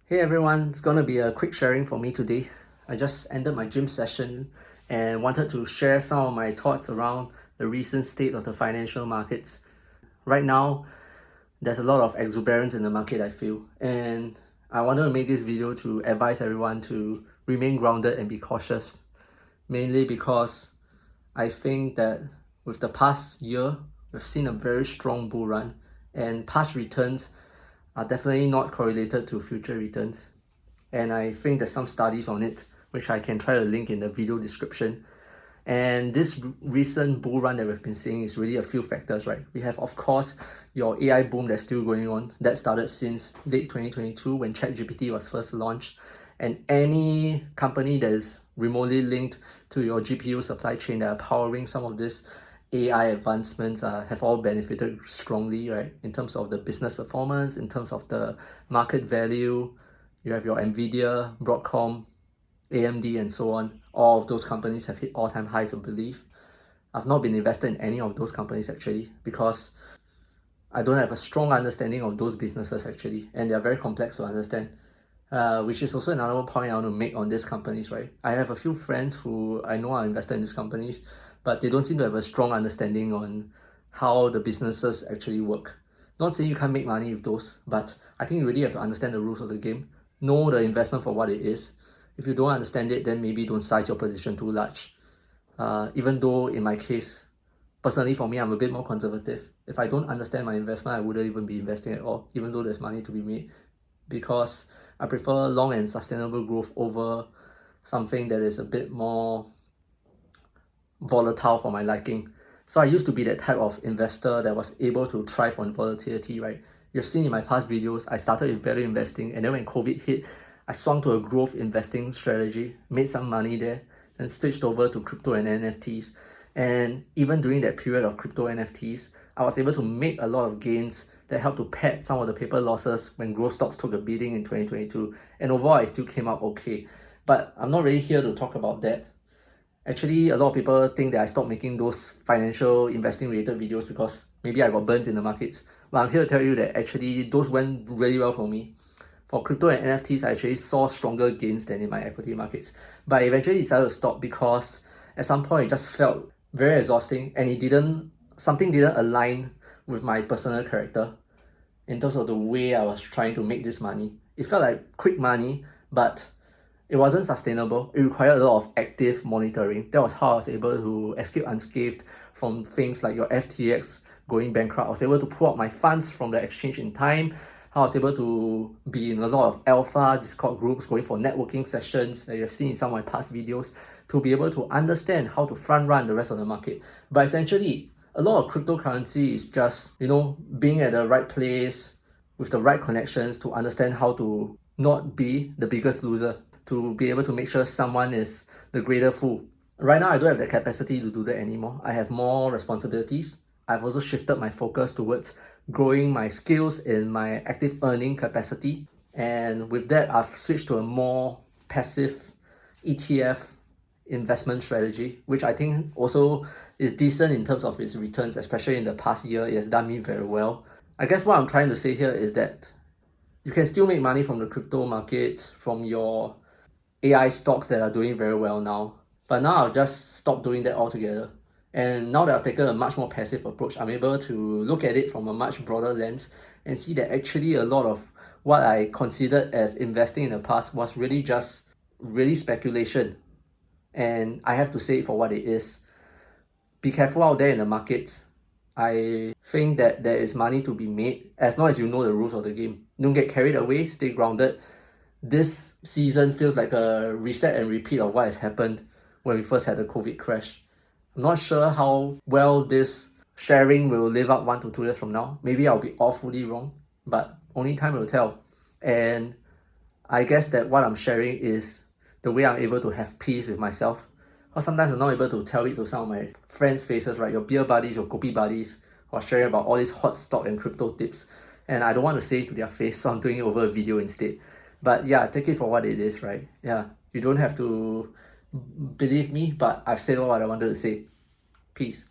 Hey everyone, it's gonna be a quick sharing for me today. I just ended my gym session and wanted to share some of my thoughts around the recent state of the financial markets. Right now, there's a lot of exuberance in the market, I feel, and I wanted to make this video to advise everyone to remain grounded and be cautious, mainly because I think that with the past year, we've seen a very strong bull run, and past returns are definitely not correlated to future returns. And I think there's some studies on it, which I can try to link in the video description. And this recent bull run that we've been seeing is really a few factors, right? We have, of course, your AI boom that's still going on. That started since late 2022 when ChatGPT was first launched. And any company that is remotely linked to your GPU supply chain that are powering some of this AI advancements have all benefited strongly, right? In terms of the business performance, in terms of the market value. You have your Nvidia, Broadcom, AMD, and so on. All of those companies have hit all-time highs, I believe. I've not been invested in any of those companies actually because I don't have a strong understanding of those businesses actually, and they are very complex to understand. Which is also another point I want to make on these companies, right? I have a few friends who I know are invested in these companies, but they don't seem to have a strong understanding on how the businesses actually work. Not saying you can't make money with those, but I think you really have to understand the rules of the game, know the investment for what it is. If you don't understand it, then maybe don't size your position too large. Even though in my case, personally for me, I'm a bit more conservative. If I don't understand my investment, I wouldn't even be investing at all, even though there's money to be made, because I prefer long and sustainable growth over something that is a bit more volatile for my liking. So I used to be that type of investor that was able to thrive on volatility, right? You've seen in my past videos, I started with value investing, and then when COVID hit, I swung to a growth investing strategy, made some money there, and switched over to crypto and NFTs. And even during that period of crypto NFTs, I was able to make a lot of gains that helped to pad some of the paper losses when growth stocks took a beating in 2022. And overall, I still came out okay. But I'm not really here to talk about that. Actually, a lot of people think that I stopped making those financial investing related videos because maybe I got burnt in the markets. But I'm here to tell you that actually those went really well for me. For crypto and NFTs, I actually saw stronger gains than in my equity markets. But I eventually decided to stop because at some point it just felt very exhausting and something didn't align with my personal character in terms of the way I was trying to make this money. It felt like quick money, but it wasn't sustainable. It required a lot of active monitoring. That was how I was able to escape unscathed from things like your FTX going bankrupt. I was able to pull out my funds from the exchange in time. I was able to be in a lot of alpha Discord groups, going for networking sessions that you have seen in some of my past videos, to be able to understand how to front run the rest of the market. But essentially, a lot of cryptocurrency is just, being at the right place with the right connections to understand how to not be the biggest loser, to be able to make sure someone is the greater fool. Right now, I don't have the capacity to do that anymore. I have more responsibilities. I've also shifted my focus towards growing my skills in my active earning capacity. And with that, I've switched to a more passive ETF investment strategy, which I think also is decent in terms of its returns, especially in the past year. It has done me very well. I guess what I'm trying to say here is that you can still make money from the crypto markets, from your AI stocks that are doing very well now. But now I've just stopped doing that altogether. And now that I've taken a much more passive approach, I'm able to look at it from a much broader lens and see that actually a lot of what I considered as investing in the past was really just really speculation. And I have to say it for what it is. Be careful out there in the markets. I think that there is money to be made as long as you know the rules of the game. Don't get carried away, stay grounded. This season feels like a reset and repeat of what has happened when we first had the COVID crash. I'm not sure how well this sharing will live up 1 to 2 years from now. Maybe I'll be awfully wrong, but only time will tell. And I guess that what I'm sharing is the way I'm able to have peace with myself. Because sometimes I'm not able to tell it to some of my friends' faces, right? Your beer buddies, your kopi buddies, who are sharing about all these hot stock and crypto tips. And I don't want to say it to their face, so I'm doing it over a video instead. But yeah, take it for what it is, right? Yeah, you don't have to believe me, but I've said all what I wanted to say. Peace.